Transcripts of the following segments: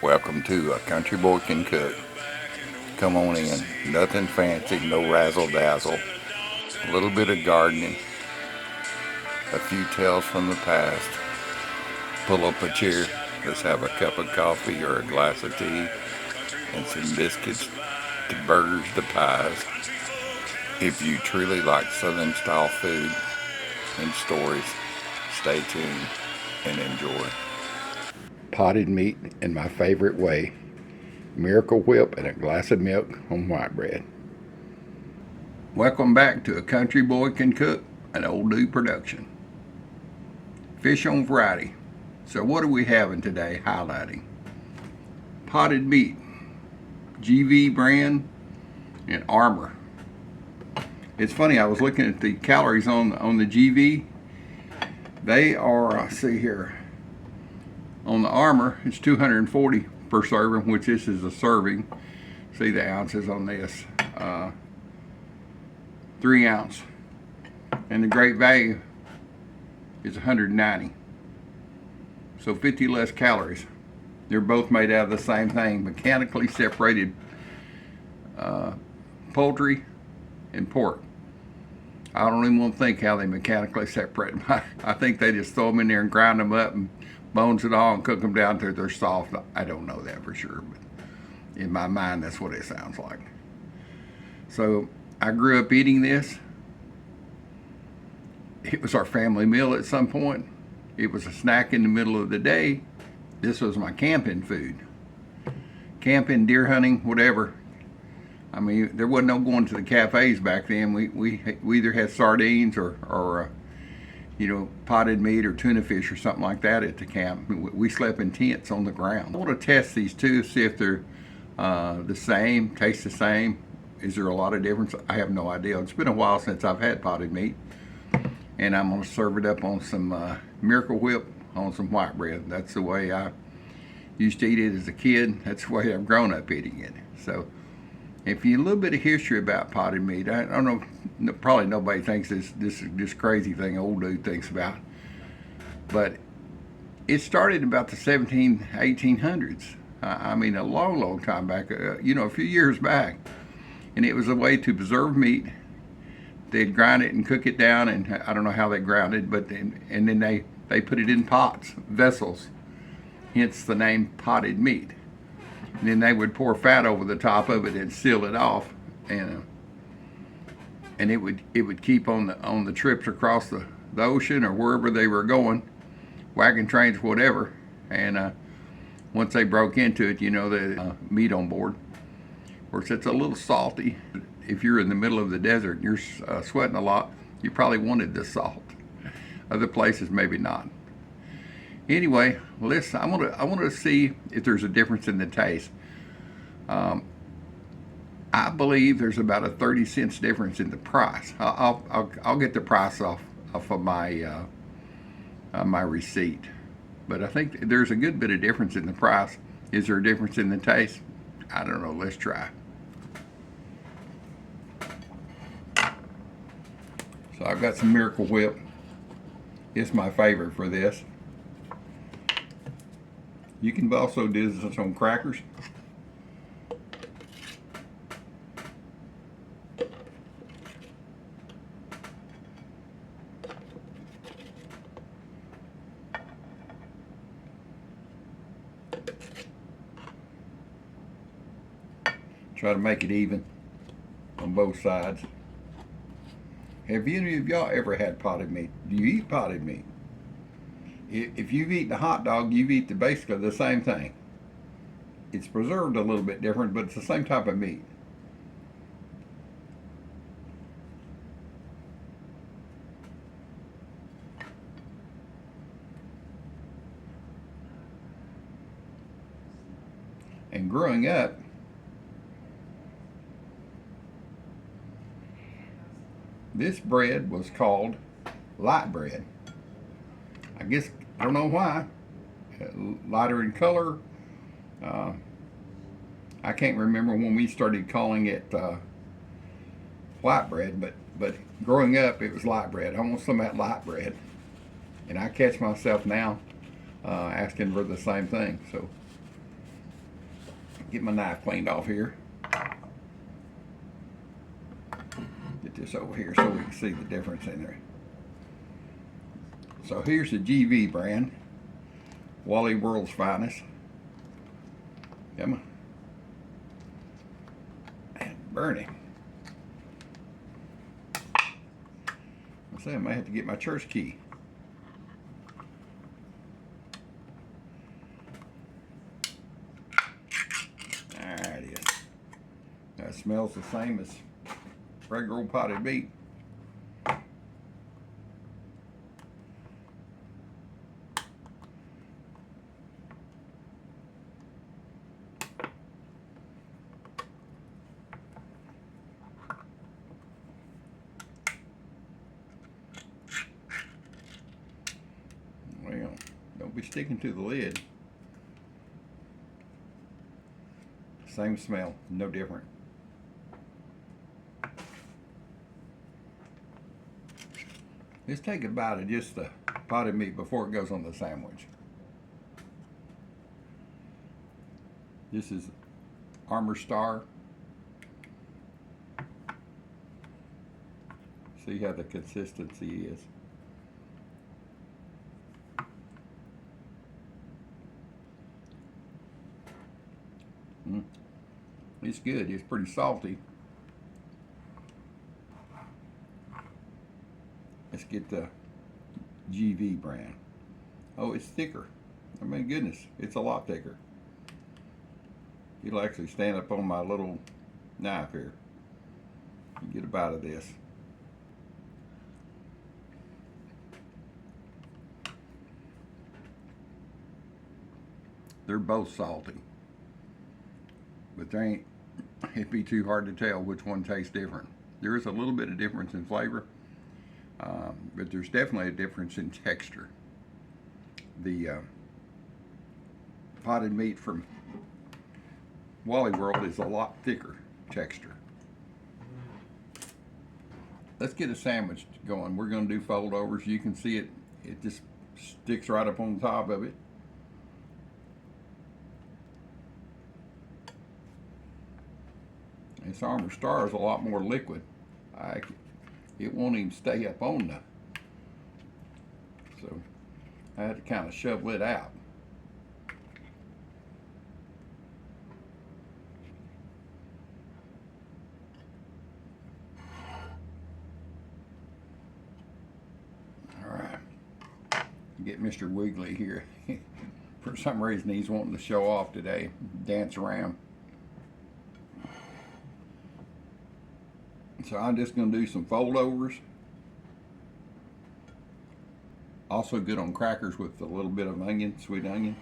Welcome to A Country Boy Can Cook. Come on in. Nothing fancy, no razzle dazzle. A little bit of gardening, a few tales from the past. Pull up a chair. Let's have a cup of coffee or a glass of tea and some biscuits, to burgers, to pies. If you truly like Southern style food and stories, stay tuned and enjoy. Potted meat in my favorite way. Miracle Whip and a glass of milk on white bread. Welcome back to A Country Boy Can Cook, an old dude production. Fish on Friday. So what are we having today highlighting? Potted meat, GV brand and Armour. It's funny, I was looking at the calories on the GV. They are, see here, on the Armour, it's 240 per serving, which this is a serving. See the ounces on this, 3 ounce. And the great value is 190. So 50 less calories. They're both made out of the same thing, mechanically separated poultry and pork. I don't even want to think how they mechanically separate them. I think they just throw them in there and grind them up and bones it all and cook them down till they're soft. I don't know that for sure, but in my mind, that's what it sounds like. So I grew up eating this. It was our family meal at some point. It was a snack in the middle of the day. This was my camping food. Camping, deer hunting, whatever. I mean, there wasn't no going to the cafes back then. We either had sardines or potted meat or tuna fish or something like that at the camp. We slept in tents on the ground. I want to test these two, see if they're the same, taste the same. Is there a lot of difference? I have no idea. It's been a while since I've had potted meat. And I'm going to serve it up on some Miracle Whip on some white bread. That's the way I used to eat it as a kid. That's the way I've grown up eating it. So if you a little bit of history about potted meat, I don't know, probably nobody thinks this is this crazy thing old dude thinks about, but it started about the 1800s. I mean, a long time back, a few years back, and it was a way to preserve meat. They'd grind it and cook it down, and I don't know how they ground it, but and then they put it in pots, vessels, hence the name potted meat. And then they would pour fat over the top of it and seal it off, and it would keep on the trips across the ocean or wherever they were going, wagon trains, whatever. And once they broke into it, the meat on board. Of course, it's a little salty. If you're in the middle of the desert and you're sweating a lot, you probably wanted the salt. Other places, maybe not. Anyway, listen, I want to see if there's a difference in the taste. I believe there's about a 30 cents difference in the price. I'll get the price off of my my receipt, but I think there's a good bit of difference in the price. Is there a difference in the taste? I don't know. Let's try. So I've got some Miracle Whip. It's my favorite for this. You can also do this on crackers. Try to make it even on both sides. Have any of y'all ever had potted meat? Do you eat potted meat? If you've eaten a hot dog, you've eaten basically the same thing. It's preserved a little bit different, but it's the same type of meat. And growing up, this bread was called light bread. I guess, I don't know why. Lighter in color. I can't remember when we started calling it white bread, but growing up it was light bread. I want some of that light bread. And I catch myself now asking for the same thing. So Get my knife cleaned off here. Get this over here so we can see the difference in there. So here's the GV brand, Wally World's finest. Come on. And burning. I say I might have to get my church key. There it is. That smells the same as regular old potted meat. Well, don't be sticking to the lid. Same smell, no different. Let's take a bite of just the potted meat before it goes on the sandwich. This is Armour Star. See how the consistency is. It's good. It's pretty salty. Let's get the GV brand. Oh, it's thicker. I mean, goodness, it's a lot thicker. It'll actually stand up on my little knife here. Get a bite of this. They're both salty, but they ain't. It'd be too hard to tell which one tastes different. There is a little bit of difference in flavor, but there's definitely a difference in texture. The potted meat from Wally World is a lot thicker texture. Let's get a sandwich going. We're going to do fold overs. You can see it. It just sticks right up on the top of it. This Armour Star is a lot more liquid. It won't even stay up on the, so I had to kind of shovel it out. All right, get Mr. Wiggly here. For some reason he's wanting to show off today, dance around. So I'm just going to do some fold overs. Also good on crackers with a little bit of onion, sweet onion.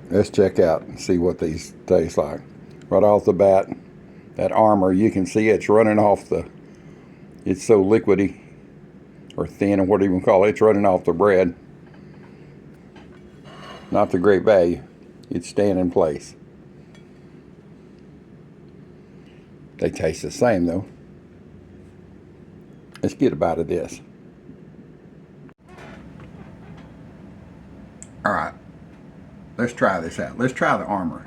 Let's check out and see what these taste like. Right off the bat, that Armour, you can see it's running off the, it's so liquidy or thin or whatever you want to call it, it's running off the bread. Not the great value. It's staying in place. They taste the same though. Let's get a bite of this. All right, let's try this out. Let's try the Armour.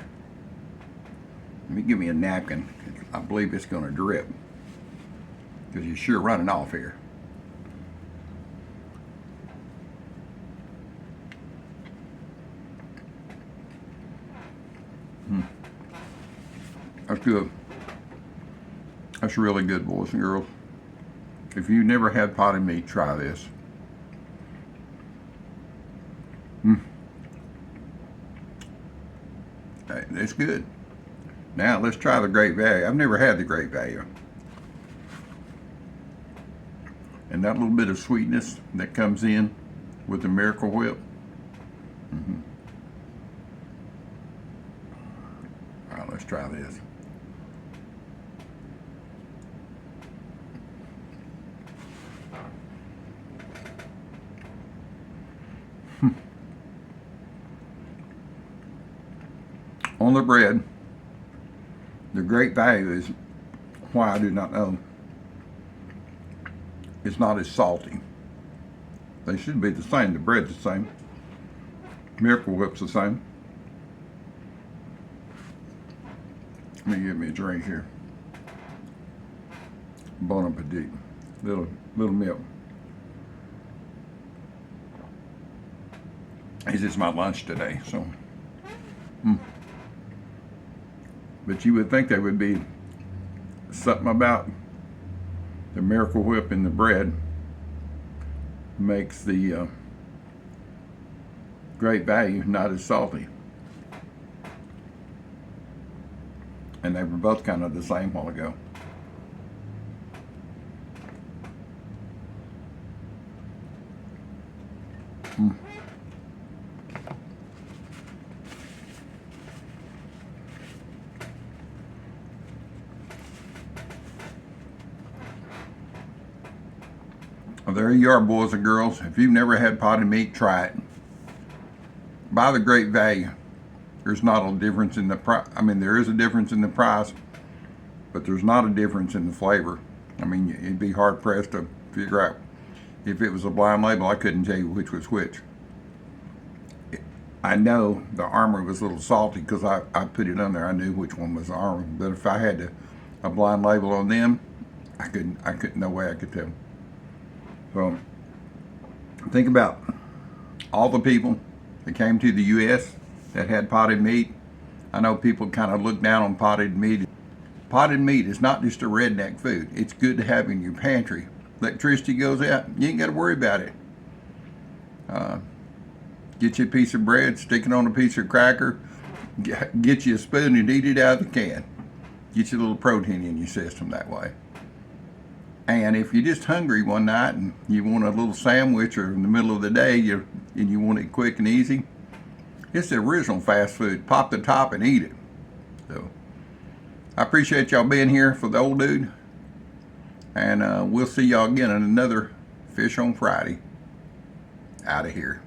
Let me give me a napkin. I believe it's going to drip because you're sure running off here. That's good. That's really good, boys and girls. If you've never had potted meat, try this. It's good. Now let's try the Great Value. I've never had the Great Value. And that little bit of sweetness that comes in with the Miracle Whip. All right, let's try this. On the bread, the Great Value is why I do not know. It's not as salty. They should be the same. The bread's the same. Miracle Whip's the same. Let me get me a drink here. Bon appetit. Little milk. This is my lunch today, so. But you would think there would be something about the Miracle Whip in the bread makes the Great Value not as salty. And they were both kind of the same while ago. Well, there you are, boys and girls. If you've never had potted meat, try it. Buy the Great Value. There's not a difference in the price. I mean, there is a difference in the price, but there's not a difference in the flavor. I mean, it'd be hard pressed to figure out. If it was a blind label, I couldn't tell you which was which. I know the Armour was a little salty because I put it on there. I knew which one was the Armour. But if I had a blind label on them, I couldn't, no way I could tell. So think about all the people that came to the U.S. that had potted meat. I know people kind of look down on potted meat. Potted meat is not just a redneck food. It's good to have in your pantry. Electricity goes out, you ain't got to worry about it. Get you a piece of bread, stick it on a piece of cracker, get you a spoon and eat it out of the can. Get you a little protein in your system that way. And if you're just hungry one night and you want a little sandwich, or in the middle of the day and you want it quick and easy, it's the original fast food. Pop the top and eat it. So I appreciate y'all being here for the old dude. And we'll see y'all again on another Fish on Friday. Out of here.